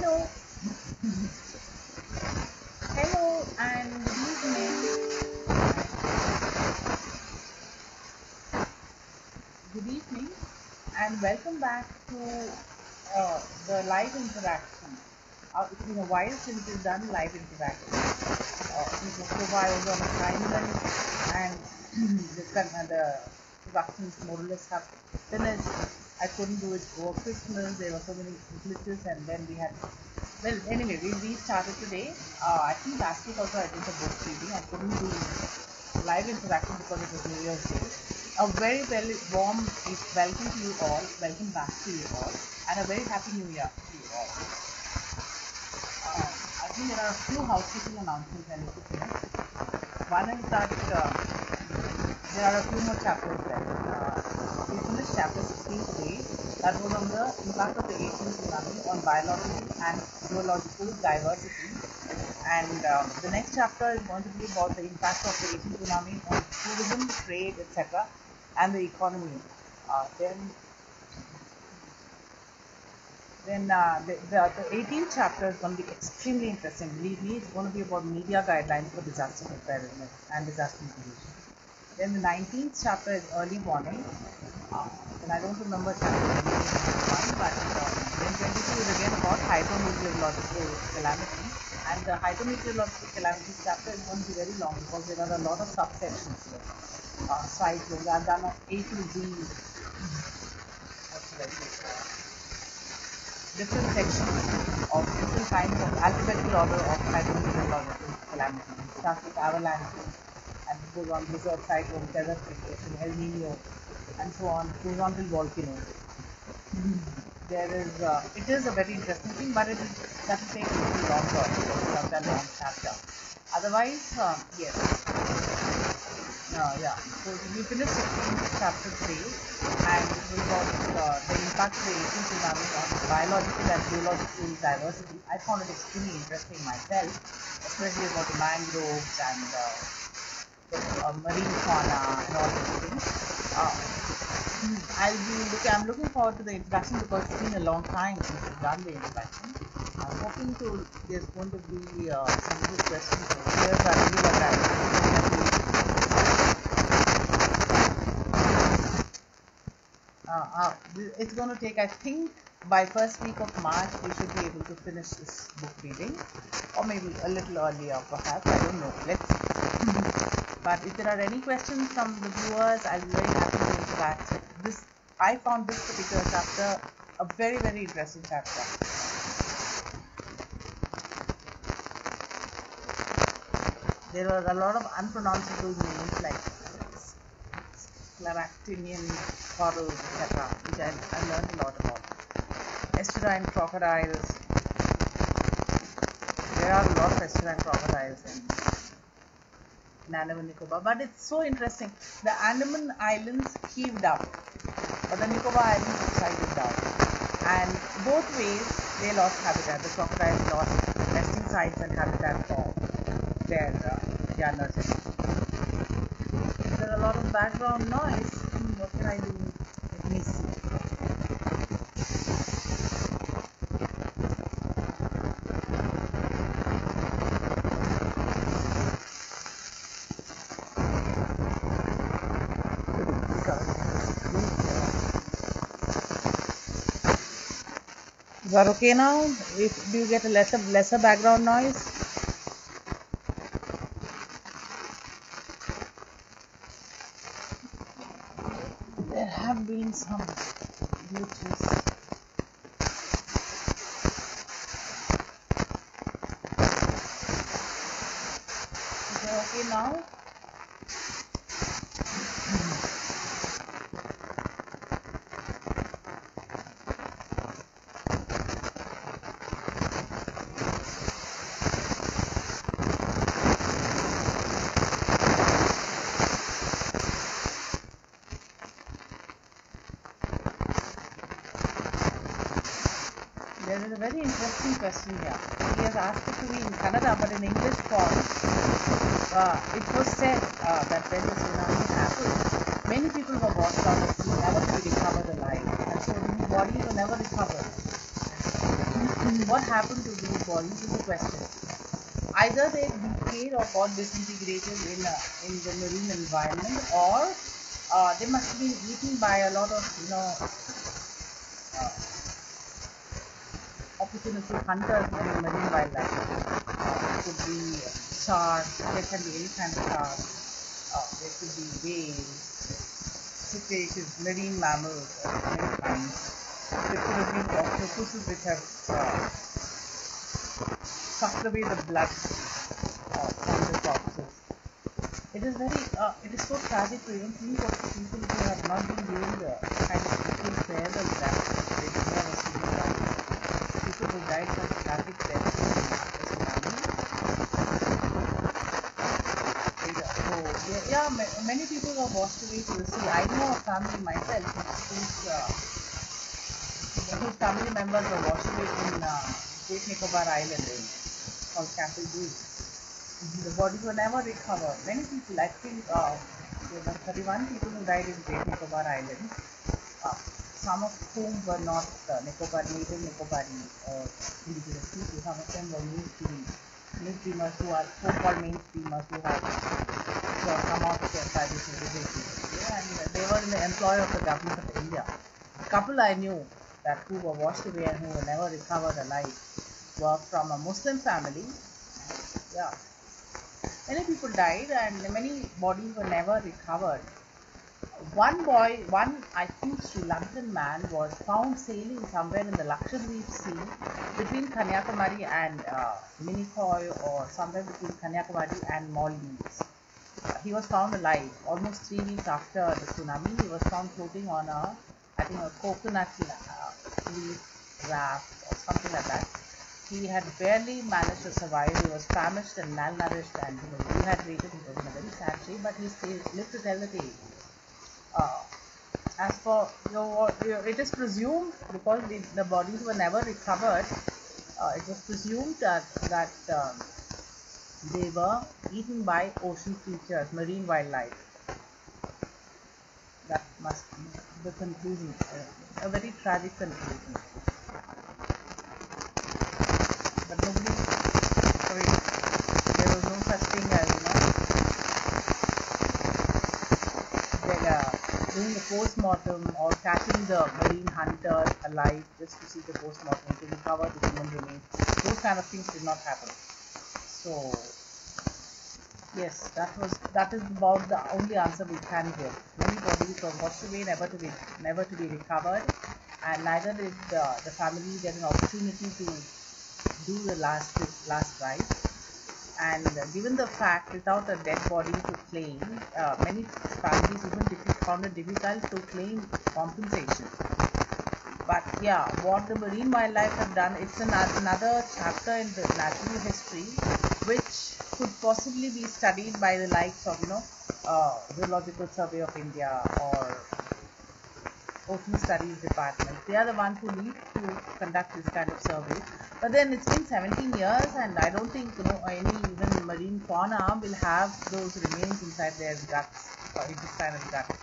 Hello, hello, and good evening. Good evening, and welcome back to the live interaction. It's been a while since we've done live interaction. Since October, I was on assignment, and the productions more or less have finished. I couldn't do it over Christmas. There were so many glitches, and then we had. Well, anyway, we restarted today. I think last week also I did the book reading. I couldn't do live interaction because it was New Year's Day. A very, very warm welcome to you all. Welcome back to you all, and a very happy New Year to you all. I think there are a few housekeeping announcements I need to finish. One is that there are a few more chapters left. We finished chapter 16 today. That was on the impact of the Asian tsunami on biological and geological diversity. And the next chapter is going to be about the impact of the Asian tsunami on tourism, trade, etc., and the economy. Then the 18th chapter is going to be extremely interesting. Believe me, it's going to be about media guidelines for disaster preparedness and disaster mitigation. Then the 19th chapter is early warning. And I don't remember chapter 21, but then 22 is again about hydrometeorological calamity. And the hydrometeorological calamity chapter is going to be very long because there are a lot of subsections here. Cyclones. I've done A to Z. What's the different sections of different kinds of alphabetical order of hydrometeorological calamity. It starts with avalanches and it goes on blizzard, cyclone, desertification, El Nino, and so on. It goes on till volcanoes. It is a very interesting thing, but that will take a little longer because of that long chapter. Otherwise, yes. Yeah. So we finished chapter 3, and it was about the impact of the Asian tsunami on biological and geological diversity. I found it extremely interesting myself, especially about the mangroves and the marine fauna and all these things. I'm looking forward to the introduction because it's been a long time since we've done the introduction. I'm hoping there's going to be some good questions. Here's our regular guide. It's going to take, I think, by first week of March, we should be able to finish this book reading, or maybe a little earlier, perhaps. I don't know. Let's see. But if there are any questions from the viewers, I'll be very happy to interact. I found this particular chapter a very, very interesting chapter. There were a lot of unpronounceable names like Scleractinian coral, etc., which I learned a lot about. Estuarine crocodiles. There are a lot of estuarine crocodiles in Andaman Nicobar, but it's so interesting. The Andaman Islands heaved up, but the Nicobar Islands subsided down, and both ways they lost habitat. The crocodiles lost nesting sites and habitat for their young nurseries. There's a lot of background noise. What can I do? Let me see. Is that okay now? Do you get a lesser background noise? There have been some glitches. Is that okay now? There is a very interesting question here. He has asked it to me in Kannada, but in English form. It was said that when the tsunami happened, many people were washed out at sea, never to be recovered alive, and so these bodies were never recovered. what happened to these bodies is the question. Either they decayed or got disintegrated in the marine environment, or they must have been eaten by a lot of uh, opportunistic hunters in marine wildlife. It could be sharks, there can be any kind of shark, there could be whales, cetaceans, marine mammals of many kinds. There could have been octopuses which have sucked away the blood from the corpses. It is so tragic to even think of people who have not been given the kind of equal farewell that they deserve as human lives. People who died such tragic deaths in the tsunami. So many people were washed away to the sea. I know a family myself whose family members were washed away in Great Nicobar Island called Castle Group. The bodies were never recovered. Many people, I think there were 31 people who died in Great Nicobar Island, some of whom were not native Nicobari or indigenous people. Some of them were mainstreamers who are so-called mainstreamers who have come out of their tribal civilization. And they were in the employ of the government of India. A couple I knew that who were washed away and who were never recovered alive were from a Muslim family. Yeah. Many people died and many bodies were never recovered. One I think Sri Lankan man was found sailing somewhere in the Lakshadweep Sea between Kanyakumari and Minicoy, or somewhere between Kanyakumari and Maldives. He was found alive almost 3 weeks after the tsunami. He was found floating on a coconut leaf raft or something like that. He had barely managed to survive. He was famished and malnourished, and he was dehydrated. He was in a very sad shape, but he lived to tell the tale. As for it is presumed, because the bodies were never recovered, it was presumed that they were eaten by ocean creatures, marine wildlife. That must be the conclusion, a very tragic conclusion. But nobody, there was no such thing as, doing the post-mortem or catching the marine hunters alive just to see the post-mortem, to recover the human remains. Those kind of things did not happen. So, yes, that is about the only answer we can give. Many bodies were washed away, never to be recovered, and neither did the family get an opportunity to do the last rite. And given the fact, without a dead body to claim, many families even found it difficult to claim compensation. But yeah, what the marine wildlife have done, it's another chapter in the natural history which could possibly be studied by the likes of Zoological Survey of India or Ocean Studies Department. They are the ones who need to conduct this kind of survey. But then it's been 17 years, and I don't think any even marine fauna will have those remains inside their guts or intestinal guts.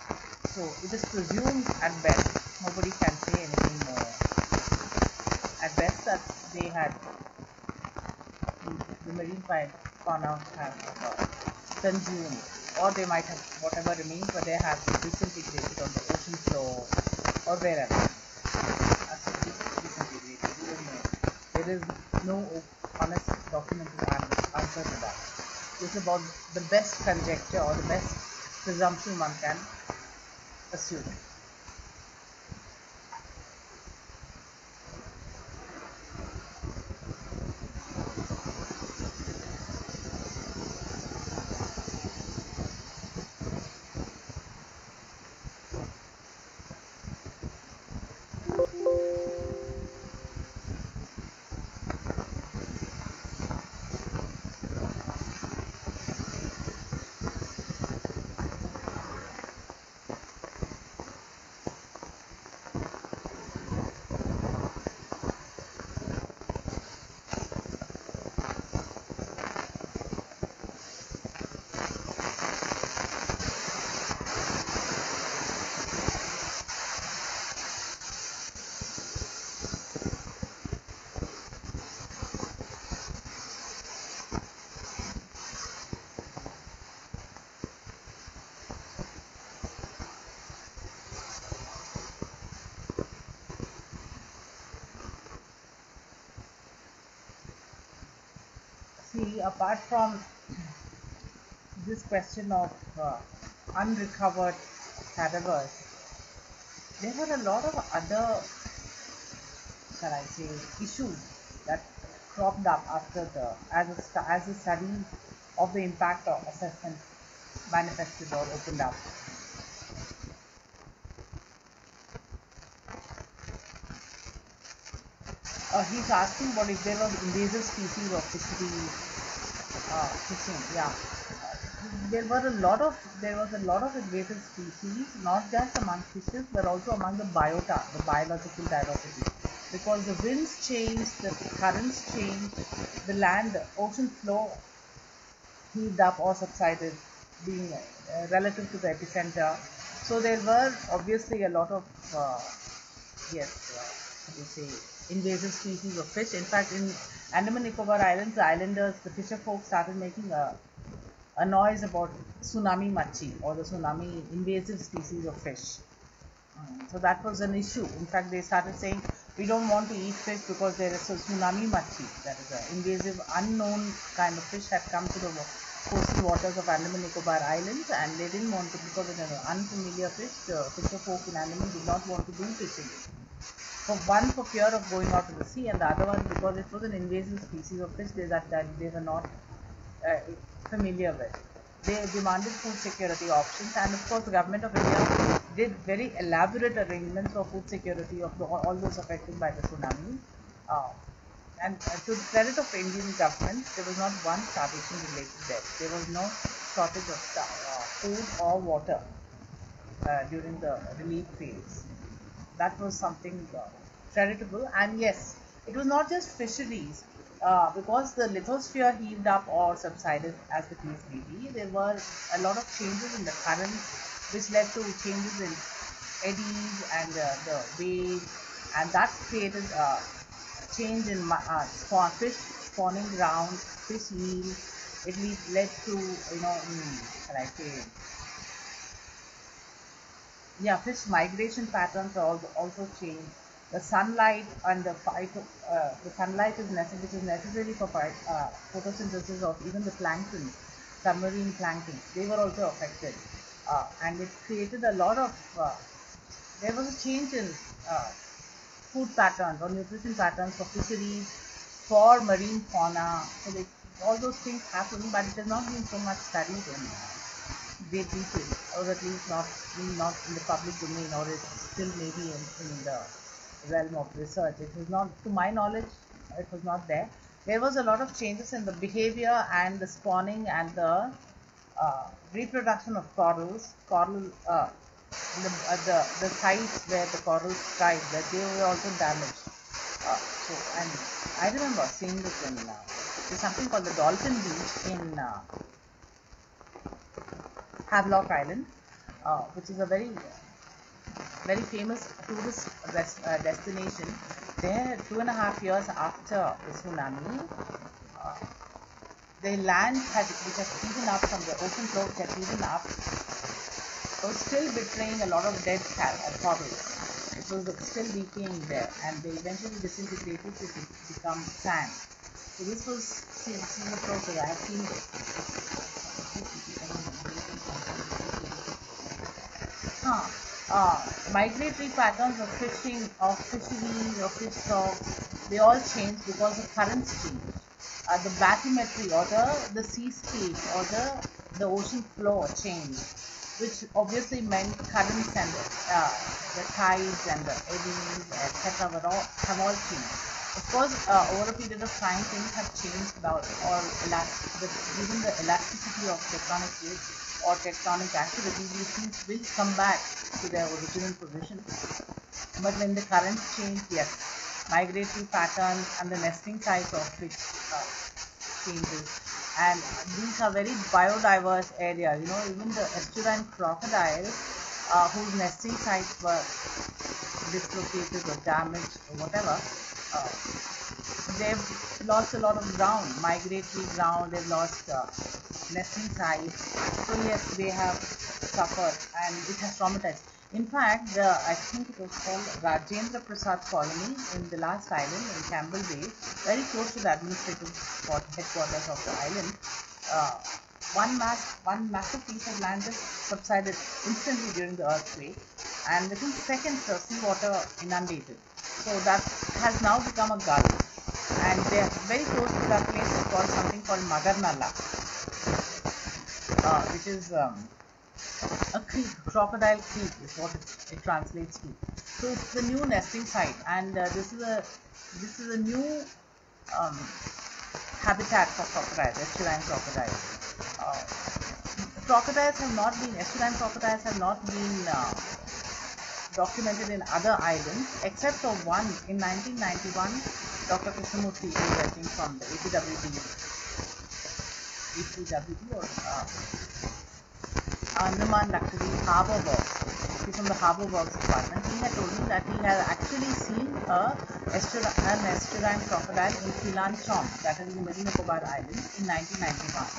So it is presumed at best. Nobody can say anything more. At best, that they had the marine fauna have consumed, or they might have whatever remains, but they have been disintegrated on the ocean floor or wherever. There is no honest documented answer to that. It's about the best conjecture or the best presumption one can assume. See, apart from this question of unrecovered cadavers, there were a lot of other, shall I say, issues that cropped up after the as a study of the impact of assessment manifested or opened up. He's asking what if there was invasive species of fisheries fishing. Yeah, there was a lot of invasive species, not just among fishes but also among the biota, the biological diversity. Because the winds changed, the currents changed, the land, ocean flow heaved up or subsided, being relative to the epicenter. So there were obviously a lot of what do you say, invasive species of fish. In fact, in Andaman Nicobar Islands, the islanders, the fisher folk started making a noise about tsunami machi, or the tsunami invasive species of fish. So that was an issue. In fact, they started saying we don't want to eat fish because there is a tsunami machi, that is an invasive, unknown kind of fish had come to the coastal waters of Andaman Nicobar Islands, and they didn't want to, because it was an unfamiliar fish. The fisher folk in Andaman did not want to do fishing. For fear of going out to the sea, and the other one because it was an invasive species of fish that they were not familiar with. They demanded food security options, and of course the government of India did very elaborate arrangements for food security of all those affected by the tsunami. And to the credit of Indian government, there was not one starvation related death. There was no shortage of food or water during the relief phase. That was something creditable. And yes, it was not just fisheries, because the lithosphere heaved up or subsided, as the case may be. There were a lot of changes in the currents, which led to changes in eddies and the waves, and that created a change in fish spawning grounds, fish yield. It led to, shall I say, fish migration patterns are also changed. The sunlight and the sunlight is necessary for photosynthesis of even the plankton, submarine plankton. They were also affected, and it created a lot of. There was a change in food patterns or nutrition patterns for fisheries, for marine fauna. So all those things happen, but it has not been so much studied in great detail, or at least not in the public domain, or it's still maybe in the realm of research. It was not, to my knowledge, it was not there. There was a lot of changes in the behavior and the spawning and the reproduction of corals. The sites where the corals thrive, that they were also damaged. And I remember seeing this in there's something called the Dolphin Beach in Havelock Island, which is a very famous tourist destination. There, 2.5 years after the tsunami, the land which had heated up from the ocean floor, which had heated up, was still betraying a lot of dead corals. It was still decaying there, and they eventually disintegrated to become sand. So this was seen the process. I have seen this. Migratory patterns of fishing, of fisheries, of fish stocks, they all changed because the currents changed. The bathymetry, or the seascape, or the ocean flow changed, which obviously meant currents and the tides and the eddies, etc. have all changed. Of course, over a period of time, things have changed even the elasticity of tectonic plates or tectonic activity. These things will come back to their original position. But when the currents change, yes, migratory patterns and the nesting sites of which changes. And these are very biodiverse areas. Even the estuarine crocodiles, whose nesting sites were dislocated or damaged or whatever, they've lost a lot of ground, migratory ground. They've lost nesting sites. So yes, they have suffered, and it has traumatized. In fact, I think it was called Rajendra Prasad Colony in the last island in Campbell Bay, very close to the administrative headquarters of the island. Uh, one massive piece of land just subsided instantly during the earthquake, and within seconds the seawater inundated. So that has now become a garden, and they are very close to that place is called something called Magarnala, which is a creek, crocodile creek is what it translates to. So it's the new nesting site, and this is a new um, habitat for crocodiles, estuarine crocodiles. Estuarine crocodiles have not been documented in other islands except for one in 1991. Dr. Krishnamurthy, I think from the APWD or Andaman Luxury Harbour Works. He's from the Harbour Works department. He had told me that he had actually seen an estuarine crocodile in Thilan Chong, that is in the Marine Nicobar Islands, in 1991.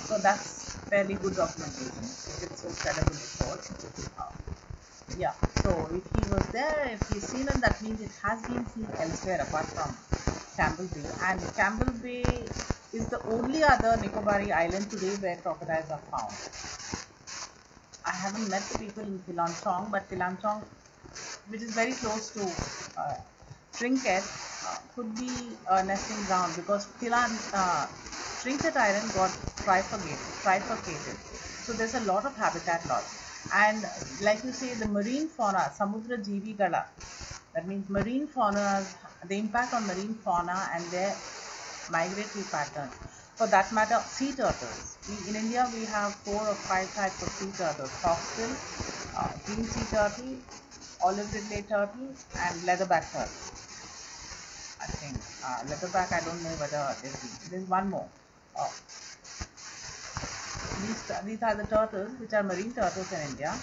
So that's fairly good documentation if it's so credible report. Yeah, so if he was there, if he's seen it, that means it has been seen elsewhere apart from Campbell Bay. And Campbell Bay is the only other Nicobari island today where crocodiles are found. I haven't met the people in Thilan Chong, but Thilan Chong, which is very close to Trinket, could be a nesting ground because Trinket Island got trifurcated. So there's a lot of habitat loss. And like you say, the marine fauna, Samudra Jeevi Gala, that means marine fauna, the impact on marine fauna and their migratory patterns. For that matter, sea turtles. In India, we have 4 or 5 types of sea turtles: hawksbill, green sea turtle, olive ridley turtle, and leatherback turtle. I think leatherback. I don't know whether there's one more. These are the turtles which are marine turtles in India.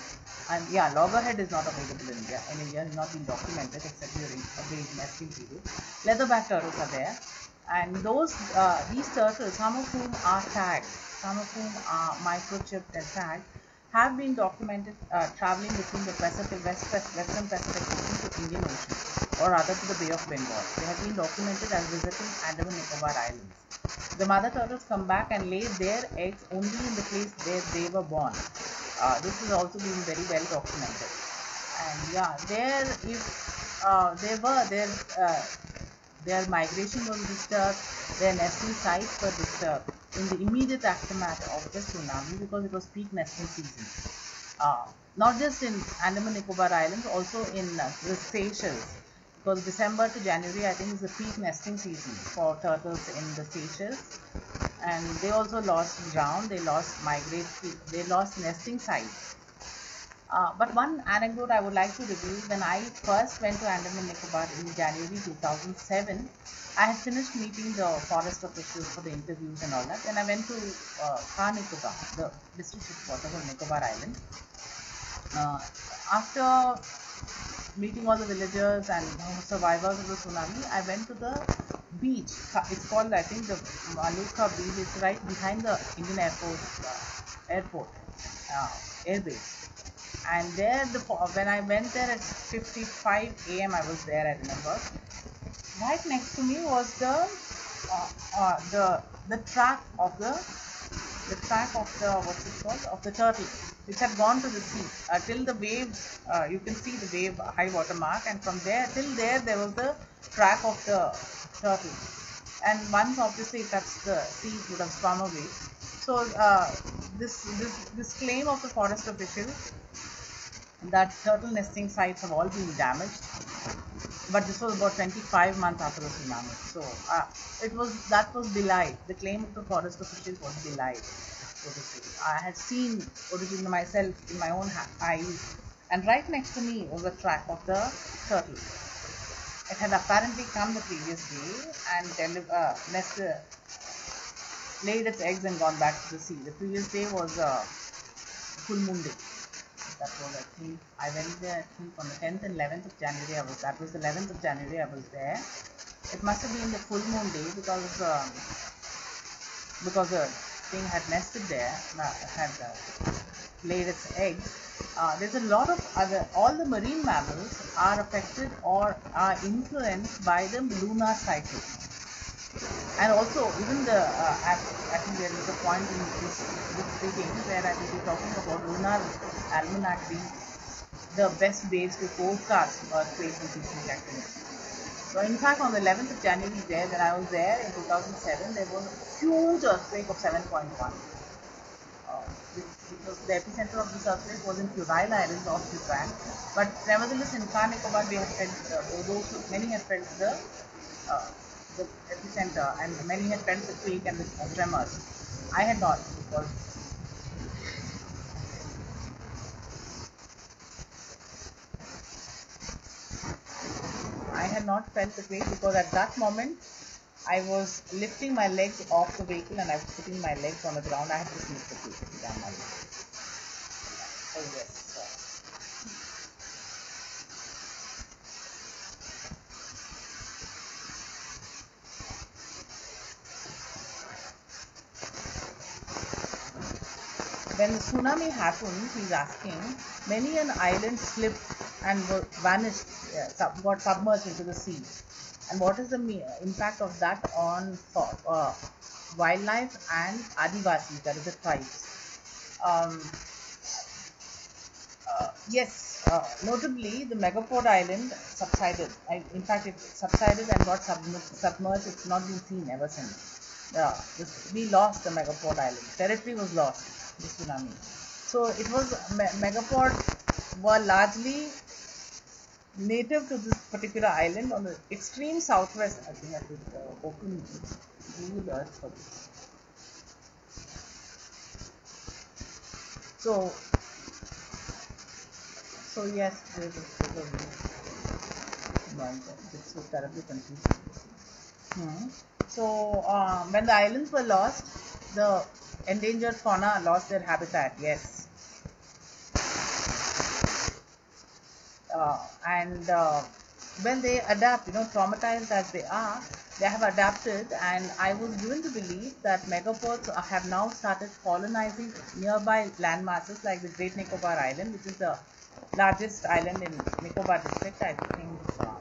And yeah, loggerhead is not available in India. In India, has not been documented except during a great nesting period. Leatherback turtles are there. And these turtles, some of whom are tagged, some of whom are microchipped and tagged, have been documented traveling between the Western Pacific Ocean to Indian Ocean, or rather to the Bay of Bengal. They have been documented as visiting Andaman Nicobar Islands. The mother turtles come back and lay their eggs only in the place where they were born. This has also been very well documented. And yeah, their migration was disturbed, their nesting sites were disturbed in the immediate aftermath of the tsunami because it was peak nesting season. Not just in Andaman Nicobar Islands, also in the Seychelles, because December to January I think is the peak nesting season for turtles in the Seychelles, and they also lost ground, they lost nesting sites. But one anecdote I would like to reveal: when I first went to Andaman Nicobar in January 2007, I had finished meeting the forest officials for the interviews and all that. Then I went to Kha Nicobar, the district headquarters of Nicobar Island. After meeting all the villagers and survivors of the tsunami, I went to the beach. It's called, I think, the Maluka beach. It's right behind the Indian airport airbase. And there, when I went there at 55 a.m., I was there, I remember. Right next to me was the track of the turtle, which had gone to the sea till the waves. You can see the wave high water mark, and from there till there was the track of the turtle. And once obviously it touched the sea, it would have swum away. So this claim of the forest officials that turtle nesting sites have all been damaged, but this was about 25 months after the tsunami. So that was belied. The claim of the forest officials was belied, so to say. I had seen originally myself in my own eyes, and right next to me was a track of the turtle. It had apparently come the previous day and laid its eggs and gone back to the sea. The previous day was full moon day. That was, I think, I went there, I think, on the 10th and 11th of January. That was the 11th of January I was there. It must have been the full moon day because the thing had nested there, had laid its eggs. There's a lot of all the marine mammals are affected or are influenced by the lunar cycle. And also, even I think there is a point in this reading where I will be talking about lunar almanac being the best base to forecast earthquakes and seismic activity. So, in fact, on the 11th of January, when I was there in 2007, there was a huge earthquake of 7.1. Because the epicenter of this earthquake was in Kurile Islands off Japan. But nevertheless, in Car Nicobar, we had felt, many had felt the epicenter, and many had felt the quake and the tremors. I had not, because felt the quake, because at that moment I was lifting my legs off the vehicle and I was putting my legs on the ground. I had to sleep the quake down my leg. Oh yes. When the tsunami happened, he's asking, many an island slipped and vanished, got submerged into the sea. And what is the impact of that on wildlife and Adivasis, that is the tribes? Yes, notably the Megaport Island subsided. In fact, it subsided and got submerged. It's not been seen ever since. We lost the Megaport Island. Territory was lost. The tsunami. So it was Megaport were largely native to this particular island on the extreme southwest. I think I could open Google Earth for this. So yes, this was terribly confusing. So when the islands were lost, the endangered fauna lost their habitat. Yes. And when they adapt, traumatized as they are, they have adapted, and I was given to believe that megapods have now started colonizing nearby landmasses like the Great Nicobar Island, which is the largest island in Nicobar district. I think how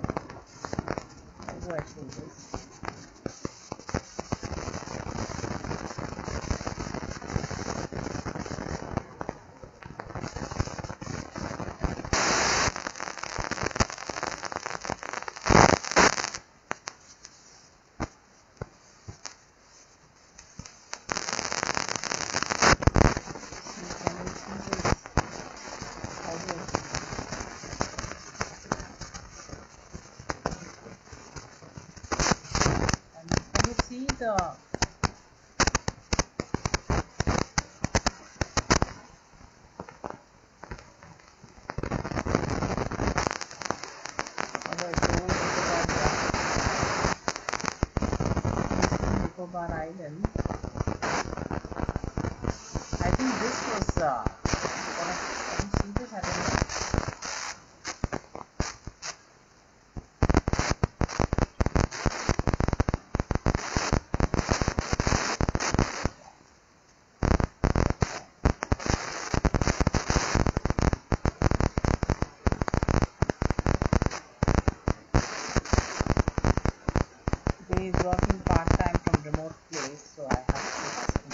do I show this? Island. I think this was one of the changes. I don't know. He is working part-time from remote place, so I have to ask him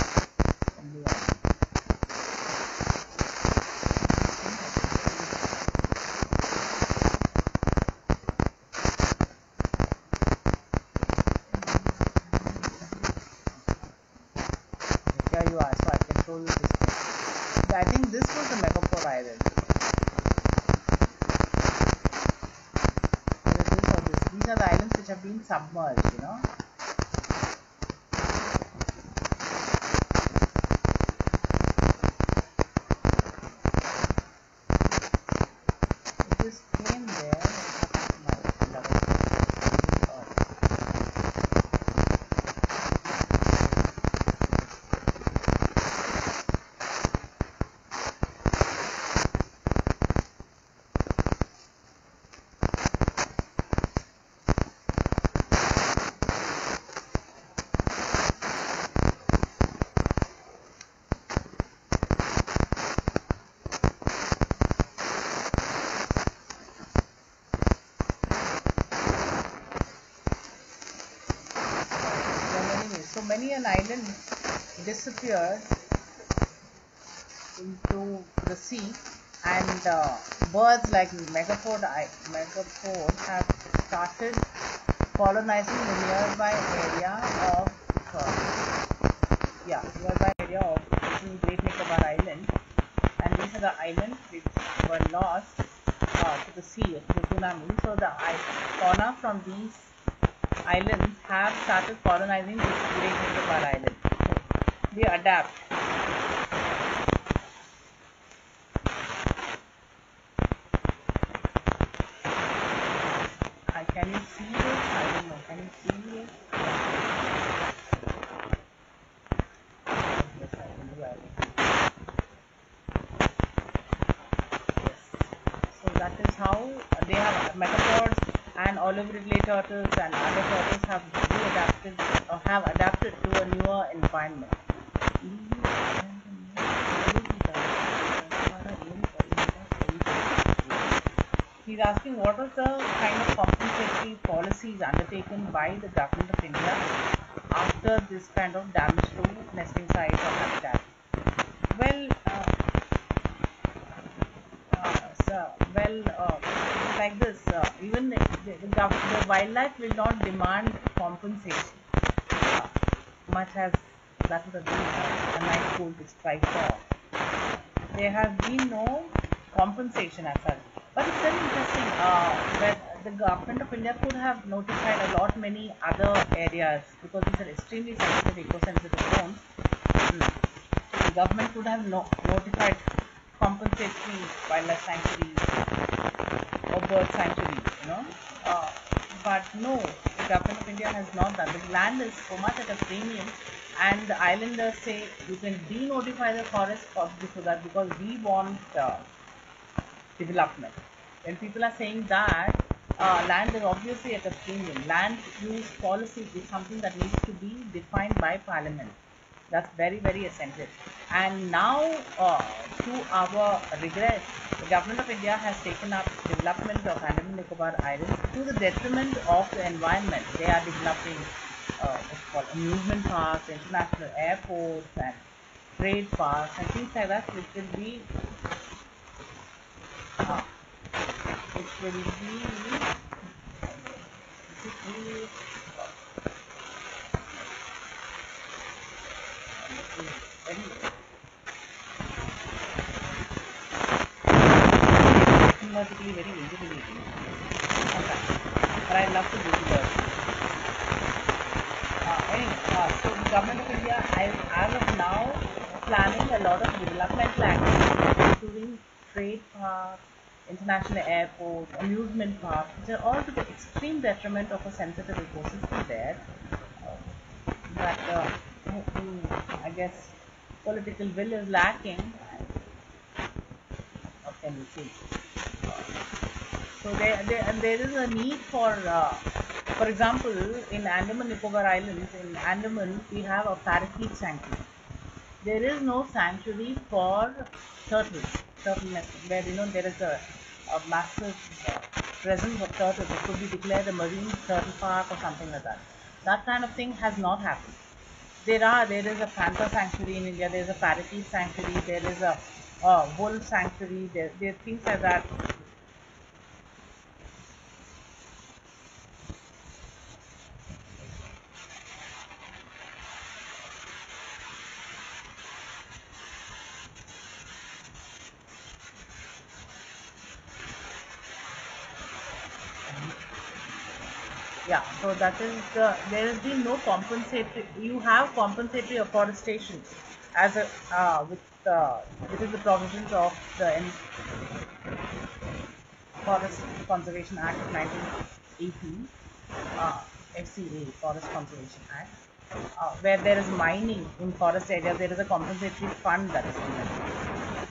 from the office. Here you are, so I can show you this thing. I think this was the Megaport Island. These are the islands which have been submerged, It just came there. So many an island disappeared into the sea, and birds like megapod have started colonizing the nearby area of Great Nicobar Island, and these are the islands which were lost to the sea, to the tsunami. So the fauna from these islands have started colonizing this Great Nicobar Island. So they adapt. Can you see this? I don't know. Can you see it? Yes, I can do it. Yes. So that is how they have metaphors, and olive ridley turtles and other turtles have adapted to a newer environment. He's asking what are the kind of compensatory policies undertaken by the government of India after this kind of damage to nesting sites or habitat. Well, it's like this. Even the wildlife will not demand compensation, much as that would have been a nice goal to strive for. There has been no compensation as such. But it's very interesting that the government of India could have notified a lot many other areas, because these are extremely sensitive, eco-sensitive zones. The government could have notified compensatory wildlife sanctuaries or bird sanctuaries, but no, the government of India has not done. The land is so much at a premium, and the islanders say you can de-notify the forest possibly so that because we want development. When people are saying that land is obviously at a premium, land use policy is something that needs to be defined by Parliament. That's very, very essential. And now, to our regret, the government of India has taken up development of Andaman and Nicobar Islands to the detriment of the environment. They are developing what's called amusement parks, international airports, and trade parks, and things like that, which will be technologically very intimidating. Okay. But I love to do the anyway, so the government of India is as of now planning a lot of developmental activities, including trade parks, international airports, amusement parks, which are all to the extreme detriment of a sensitive ecosystem there. But I guess political will is lacking. What can we see? So there is a need for example, in Andaman Nicobar Islands, in Andaman we have a parakeet sanctuary. There is no sanctuary for turtles, where there is a massive presence of turtles. It could be declared a marine turtle park or something like that. That kind of thing has not happened. There is a panther sanctuary in India. There is a parakeet sanctuary. There is a wolf sanctuary. There are things like that. Yeah, so that is there has been no compensatory. You have compensatory afforestation as a within the provisions of the Forest Conservation Act of 1980, FCA, Forest Conservation Act, where there is mining in forest areas. There is a compensatory fund that is given.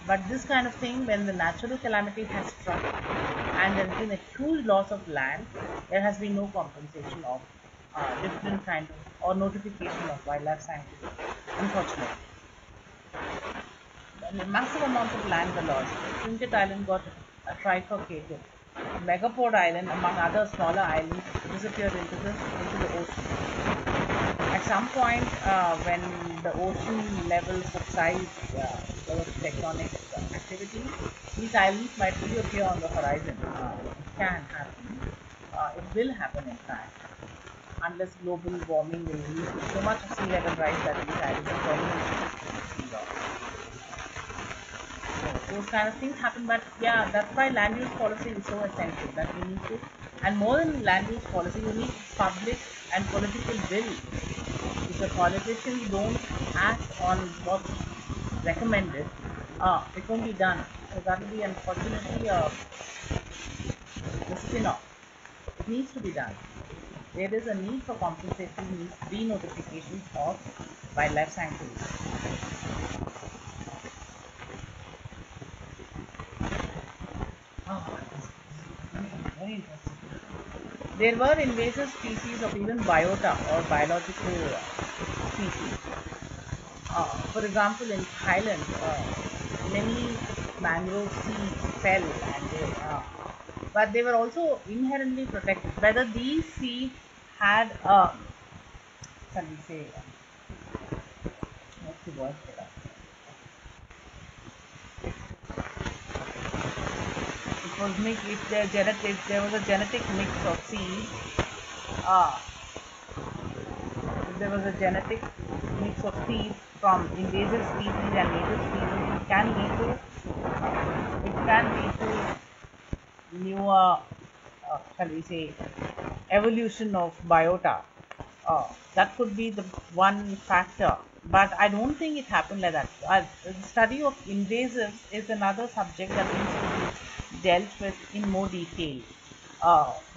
But this kind of thing, when the natural calamity has struck and there has been a huge loss of land, there has been no compensation of different kind of or notification of wildlife sanctuary, unfortunately. Massive amounts of land were lost. Trinket Island got trifurcated. Megapod Island, among other smaller islands, disappeared into the ocean. some point when the ocean level subsides because of tectonic activity, these islands might reappear on the horizon. It can happen. It will happen, in fact, unless global warming will lead to so much of sea level rise that these islands are permanently sealed off. So those kind of things happen, but yeah, that's why land use policy is so essential, that we need to, and more than land use policy, you need public and political will. If the politicians don't act on what's recommended, it won't be done. So that will be unfortunately the spin-off. It needs to be done. There is a need for compensatory needs denotification of wildlife sanctuaries. Oh, very interesting. There were invasive species of even biota or biological species. For example, in Thailand, many mangrove seeds fell, but they were also inherently protected. Whether these seeds had shall we say, what's the word for that? It was mixed. If there was a genetic mix of seeds, uh, if there was a genetic mix of seeds from invasive species and native species, it can lead to newer, shall we say, evolution of biota. That could be the one factor, but I don't think it happened like that. The study of invasives is another subject that needs to be dealt with in more detail.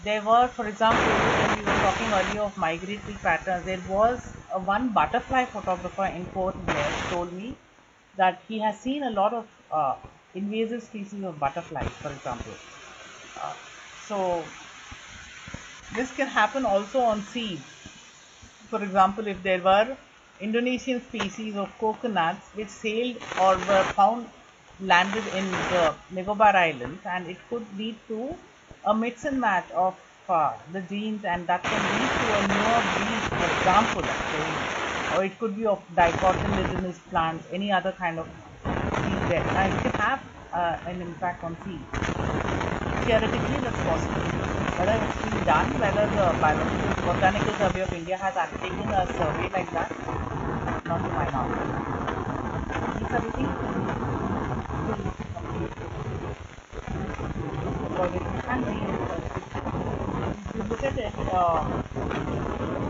There were, for example, when we were talking earlier of migratory patterns, there was one butterfly photographer in Port Blair told me that he has seen a lot of invasive species of butterflies, for example. Uh, so this can happen also on seeds. For example, if there were Indonesian species of coconuts which sailed or were found landed in the Nicobar Islands, and it could lead to a mix and match of the genes, and that can lead to a newer breed, for example, or it could be of dicotyledonous plants, any other kind of seed there, and it can have an impact on seeds. Theoretically, that's possible. Whether it's been done, whether the Botanical Survey of India has undertaken a survey like that, not to my knowledge. These are the things because it can be, if you look at it,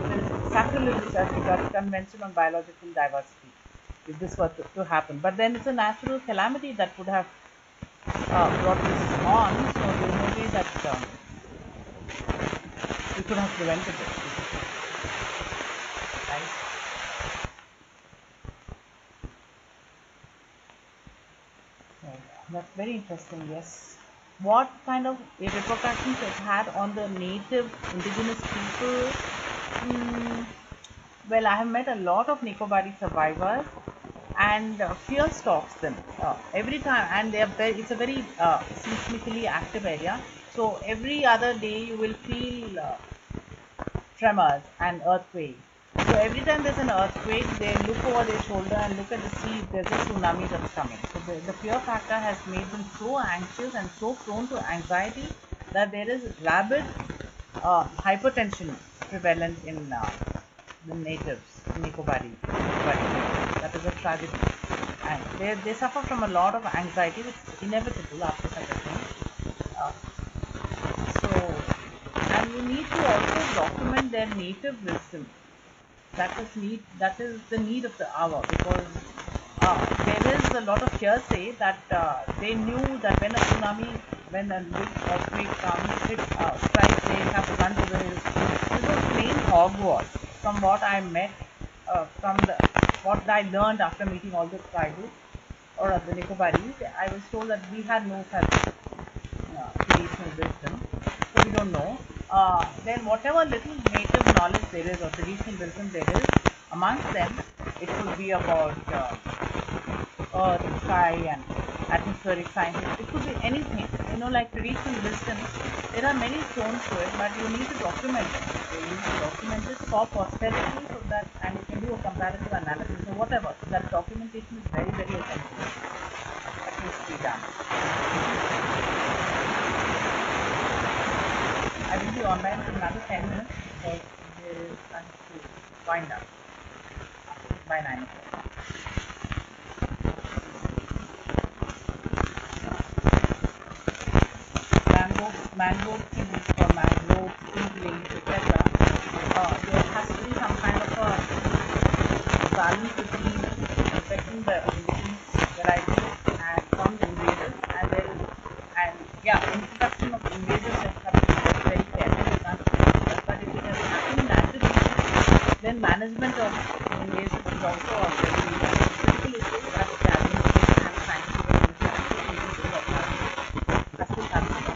there is sacrilegious as regards Convention on Biological Diversity, if this were to happen. But then it's a natural calamity that would have brought this on, so there is no way that we could have prevented it. Right? So that's very interesting, yes. What kind of repercussions it had on the native indigenous people? Well, I have met a lot of Nicobari survivors, and fear stalks them every time, and it's a very seismically active area. So every other day you will feel tremors and earthquakes. So every time there's an earthquake, they look over their shoulder and look at the sea if there's a tsunami that's coming. So the fear factor has made them so anxious and so prone to anxiety that there is rabid hypertension prevalent in the natives, Nicobari. That is a tragedy. And they suffer from a lot of anxiety, which is inevitable after such a thing. And you need to also document their native wisdom. That is the need of the hour, because there is a lot of hearsay that they knew that when a big earthquake comes, strikes, they have to run to the hills. This was plain hogwash. From what I met, what I learned after meeting all the tribals or the Nicobaris, I was told that we had no such traditional wisdom, so we don't know. Then whatever little native knowledge there is or traditional wisdom there is amongst them, it could be about earth, sky and atmospheric sciences, it could be anything. like traditional wisdom, there are many stones to it, but you need to document it. So you need to document it for posterity so that, and you can do a comparative analysis or whatever. So that documentation is very, very essential. That needs to be done. I will be online for another 10 minutes because there is I have to wind up by 9 o'clock. Mango trees or mangrove seedlings, etc. There has to be some kind of a balance between protecting the indigenous varieties and from the invaders, and there is, and yeah, introduction of invaders that have to be very careful. But if it has happened naturally, then management of invaders is also a very critical issue that the administration and scientific has to consider.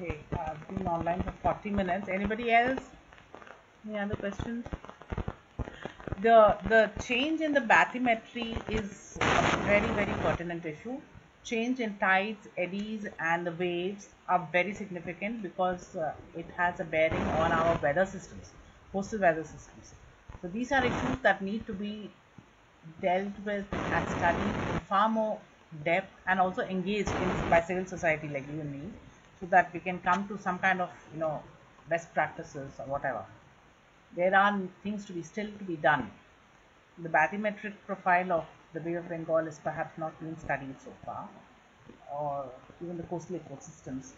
Okay, I've been online for 40 minutes. Anybody else? Any other questions? The change in the bathymetry is a very, very pertinent issue. Change in tides, eddies, and the waves are very significant because it has a bearing on our weather systems, coastal weather systems. So these are issues that need to be dealt with and studied in far more depth, and also engaged in by civil society like you and me, so that we can come to some kind of best practices or whatever. There are things to be still to be done. The bathymetric profile of the Bay of Bengal is perhaps not been studied so far, or even the coastal ecosystems,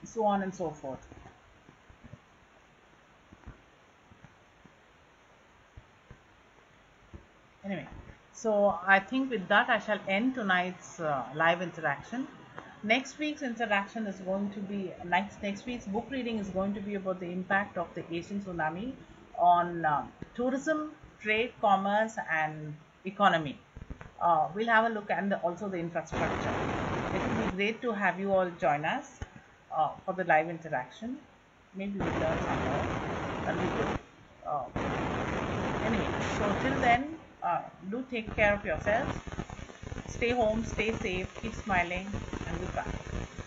so on and so forth. Anyway, so I think with that I shall end tonight's live interaction. Next week's interaction is going to be next week's book reading is going to be about the impact of the Asian tsunami on tourism, trade, commerce, and economy. We'll have a look at also the infrastructure. It will be great to have you all join us for the live interaction. Maybe we'll learn some more. That'll be good. Anyway, so till then, do take care of yourselves. Stay home, stay safe, keep smiling, and goodbye.